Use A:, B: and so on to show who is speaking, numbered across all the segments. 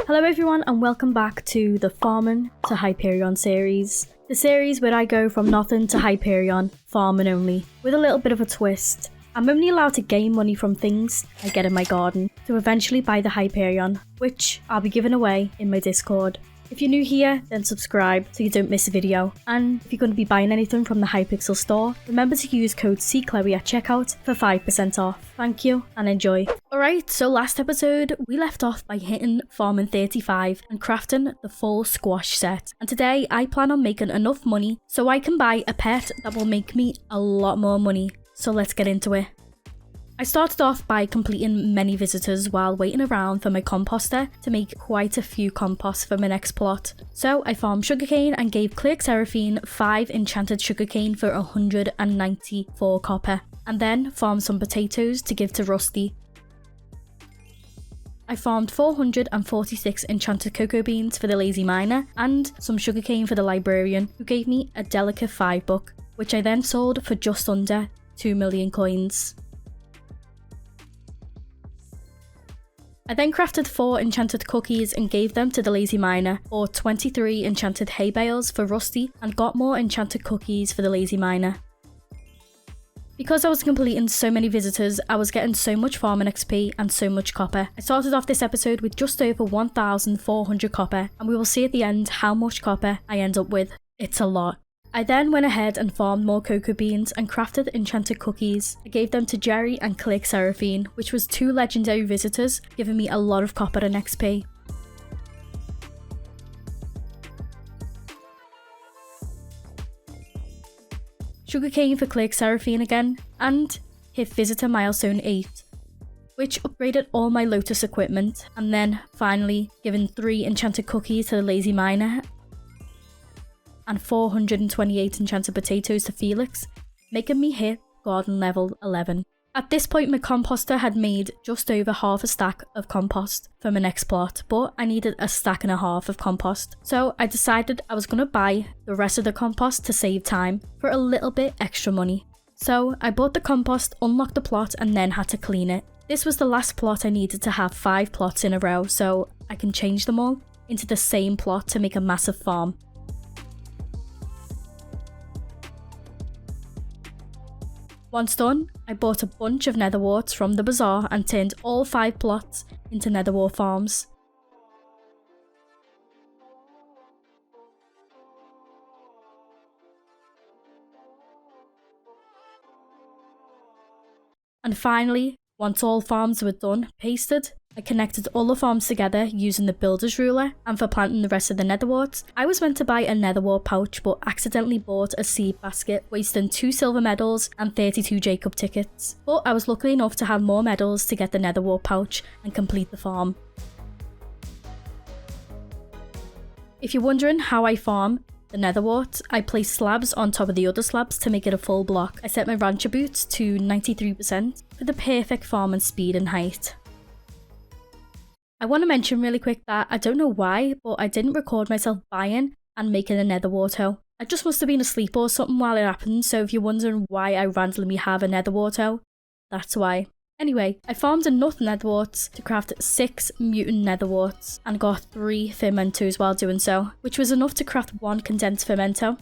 A: Hello everyone and welcome back to the Farming to Hyperion series. The series where I go from nothing to Hyperion, farming only, with a little bit of a twist. I'm only allowed to gain money from things I get in my garden to eventually buy the Hyperion, which I'll be giving away in my Discord. If you're new here, then subscribe so you don't miss a video. And if you're going to be buying anything from the Hypixel store, remember to use code cchloe at checkout for 5% off. Thank you and enjoy. Alright, so last episode we left off by hitting farming 35 and crafting the full squash set. And today I plan on making enough money so I can buy a pet that will make me a lot more money. So let's get into it. I started off by completing many visitors while waiting around for my composter to make quite a few composts for my next plot. So I farmed sugarcane and gave cchloe 5 enchanted sugarcane for 194 copper, and then farmed some potatoes to give to Rusty. I farmed 446 enchanted cocoa beans for the lazy miner and some sugarcane for the librarian, who gave me a delicate 5 buck, which I then sold for just under 2 million coins. I then crafted 4 enchanted cookies and gave them to the lazy miner, or 23 enchanted hay bales for Rusty, and got more enchanted cookies for the lazy miner. Because I was completing so many visitors, I was getting so much farming XP and so much copper. I started off this episode with just over 1,400 copper, and we will see at the end how much copper I end up with. It's a lot. I then went ahead and farmed more cocoa beans and crafted enchanted cookies. I gave them to Jerry and cchloe, which was 2 legendary visitors, giving me a lot of copper and XP. Sugarcane for cchloe again, and hit visitor milestone 8, which upgraded all my Lotus equipment, and then finally given 3 enchanted cookies to the lazy miner and 428 enchanted potatoes to Felix, making me hit garden level 11. At this point my composter had made just over half a stack of compost for my next plot, but I needed a stack and a half of compost. So I decided I was going to buy the rest of the compost to save time for a little bit extra money. So I bought the compost, unlocked the plot, and then had to clean it. This was the last plot I needed to have 5 plots in a row, so I can change them all into the same plot to make a massive farm. Once done, I bought a bunch of nether warts from the bazaar and turned all 5 plots into nether wart farms. And finally, once all farms were done, pasted, I connected all the farms together using the builder's ruler, and for planting the rest of the nether warts, I was meant to buy a nether wart pouch but accidentally bought a seed basket, wasting 2 silver medals and 32 Jacob tickets. But I was lucky enough to have more medals to get the nether wart pouch and complete the farm. If you're wondering how I farm the nether wart, I place slabs on top of the other slabs to make it a full block. I set my rancher boots to 93% for the perfect farming speed and height. I want to mention really quick that I don't know why, but I didn't record myself buying and making a nether wart hoe. I just must have been asleep or something while it happened, so if you're wondering why I randomly have a nether wart hoe, that's why. Anyway, I farmed enough nether warts to craft 6 mutant nether warts and got 3 fermentos while doing so, which was enough to craft 1 condensed fermento.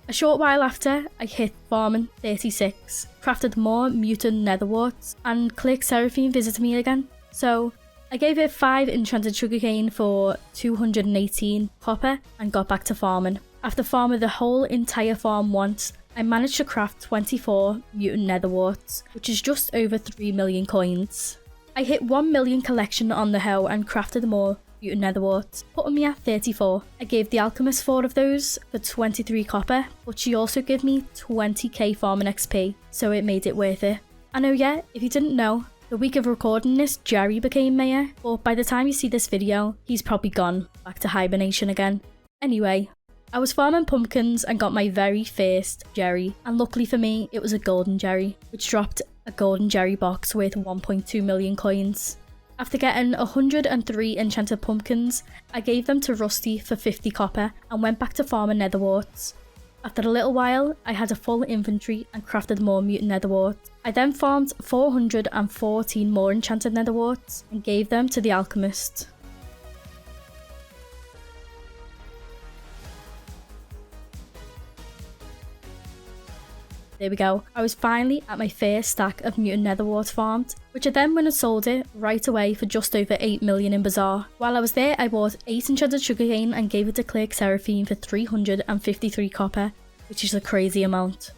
A: A short while after, I hit farming 36, crafted more mutant nether warts, and cchloe visited me again. So I gave it 5 enchanted sugarcane for 218 copper and got back to farming. After farming the whole entire farm once, I managed to craft 24 mutant nether warts, which is just over 3 million coins. I hit 1 million collection on the hoe and crafted more mutant nether warts, putting me at 34. I gave the alchemist 4 of those for 23 copper, but she also gave me 20k farming XP, so it made it worth it. And oh yeah, if you didn't know, the week of recording this, Jerry became mayor, but by the time you see this video, he's probably gone back to hibernation again. Anyway, I was farming pumpkins and got my very first Jerry, and luckily for me, it was a golden Jerry, which dropped a golden Jerry box worth 1.2 million coins. After getting 103 enchanted pumpkins, I gave them to Rusty for 50 copper and went back to farming nether warts. After a little while, I had a full inventory and crafted more mutant nether warts. I then farmed 414 more enchanted nether warts and gave them to the alchemist. There we go. I was finally at my first stack of mutant nether warts farmed, which I then went and sold it right away for just over 8 million in Bazaar. While I was there, I bought 8 enchanted sugarcane and gave it to cchloe for 353 copper, which is a crazy amount.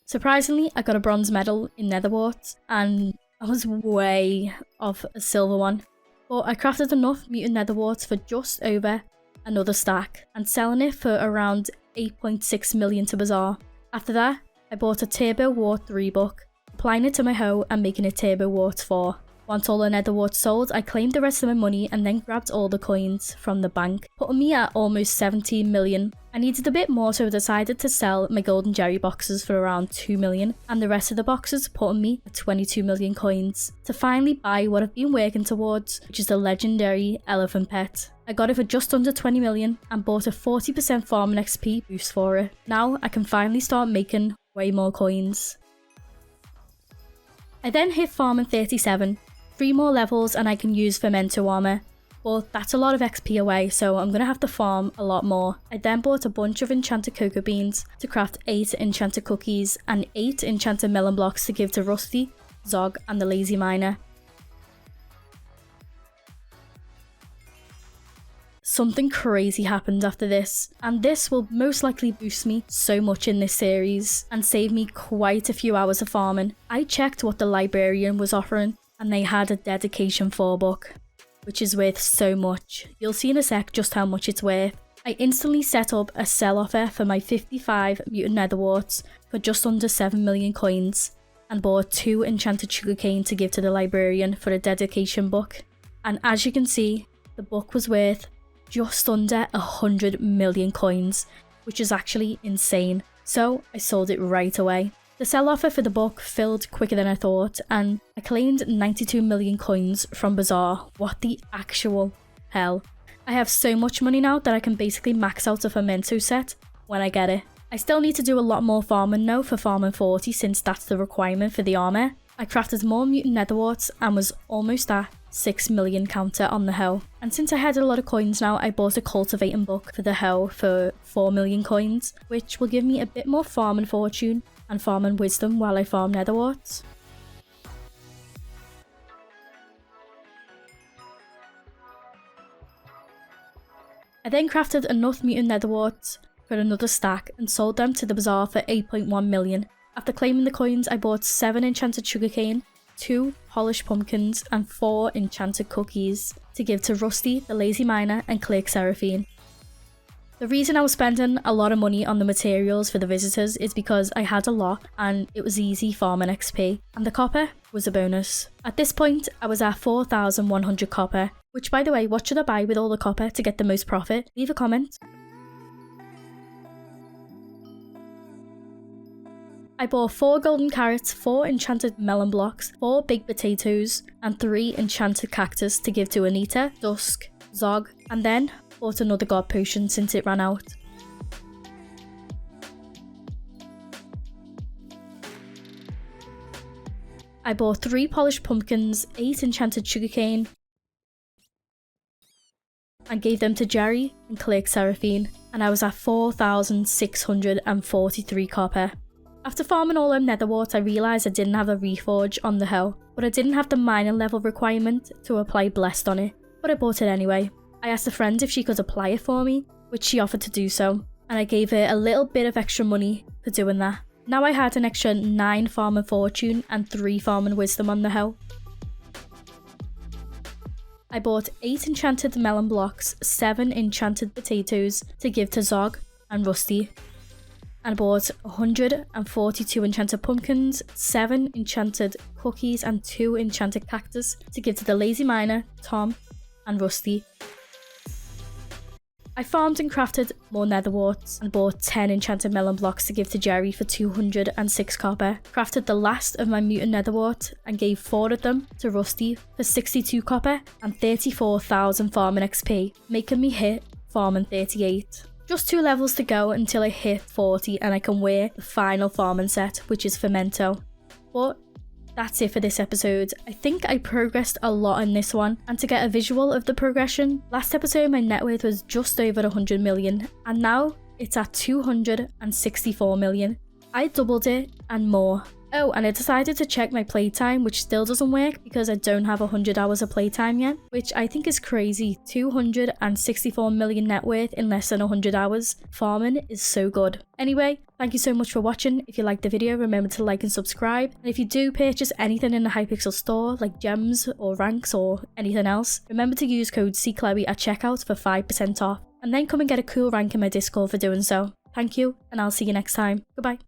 A: Surprisingly, I got a bronze medal in nether warts, and I was way off a silver one. But I crafted enough mutant nether warts for just over another stack and selling it for around 8.6 million to Bazaar. After that, I bought a Turbo Wart 3 book, applying it to my hoe and making it Turbo Wart 4. Once all the nether warts sold, I claimed the rest of my money and then grabbed all the coins from the bank, putting me at almost 17 million. I needed a bit more, so I decided to sell my golden Jerry boxes for around 2 million and the rest of the boxes putting me at 22 million coins to finally buy what I've been working towards, which is the legendary elephant pet. I got it for just under 20 million and bought a 40% farming XP boost for it. Now I can finally start making way more coins. I then hit farming 37. 3 more levels and I can use Fermento armor, but that's a lot of XP away, so I'm going to have to farm a lot more. I then bought a bunch of enchanted cocoa beans to craft 8 enchanted cookies and 8 enchanted melon blocks to give to Rusty, Zog and the lazy miner. Something crazy happened after this, and this will most likely boost me so much in this series and save me quite a few hours of farming. I checked what the librarian was offering and they had a dedication 4 book, which is worth so much. You'll see in a sec just how much it's worth. I instantly set up a sell offer for my 55 mutant nether warts for just under 7 million coins and bought 2 enchanted sugarcane to give to the librarian for a dedication book. And as you can see, the book was worth just under 100 million coins, which is actually insane. So I sold it right away. The sell offer for the book filled quicker than I thought, and I claimed 92 million coins from Bazaar. What the actual hell? I have so much money now that I can basically max out a Fermento set when I get it. I still need to do a lot more farming now for farming 40 since that's the requirement for the armor. I crafted more mutant nether warts and was almost at 6 million counter on the hoe. And since I had a lot of coins now, I bought a cultivating book for the hoe for 4 million coins, which will give me a bit more farming fortune and farming wisdom while I farm nether warts. I then crafted enough mutant nether warts for another stack and sold them to the Bazaar for 8.1 million. After claiming the coins, I bought 7 enchanted sugarcane, 2 polished pumpkins and 4 enchanted cookies to give to Rusty, the lazy miner and cchloe. The reason I was spending a lot of money on the materials for the visitors is because I had a lot and it was easy farming XP, and the copper was a bonus. At this point, I was at 4,100 copper, which by the way, what should I buy with all the copper to get the most profit? Leave a comment. I bought 4 golden carrots, 4 enchanted melon blocks, 4 big potatoes and 3 enchanted cactus to give to Anita, Dusk, Zog, and then bought another god potion since it ran out. I bought 3 polished pumpkins, 8 enchanted sugarcane and gave them to Jerry and cchloe, and I was at 4,643 copper. After farming all them nether warts, I realised I didn't have a reforge on the hoe, but I didn't have the mining level requirement to apply blessed on it, but I bought it anyway. I asked a friend if she could apply it for me, which she offered to do so, and I gave her a little bit of extra money for doing that. Now I had an extra 9 farming fortune and 3 farming wisdom on the hoe. I bought 8 enchanted melon blocks, 7 enchanted potatoes to give to Zog and Rusty, and bought 142 enchanted pumpkins, 7 enchanted cookies and 2 enchanted cactus to give to the lazy miner, Tom and Rusty. I farmed and crafted more nether warts and bought 10 enchanted melon blocks to give to Jerry for 206 copper. Crafted the last of my mutant nether wart and gave 4 of them to Rusty for 62 copper and 34,000 farming XP, making me hit farming 38. Just 2 levels to go until I hit 40 and I can wear the final farming set, which is Fermento. But that's it for this episode. I think I progressed a lot in this one, and to get a visual of the progression, last episode my net worth was just over 100 million and now it's at 264 million. I doubled it and more. Oh, and I decided to check my playtime, which still doesn't work because I don't have 100 hours of playtime yet, which I think is crazy. 264 million net worth in less than 100 hours. Farming is so good. Anyway, thank you so much for watching. If you liked the video, remember to like and subscribe. And if you do purchase anything in the Hypixel store, like gems or ranks or anything else, remember to use code cchloe at checkout for 5% off. And then come and get a cool rank in my Discord for doing so. Thank you, and I'll see you next time. Goodbye.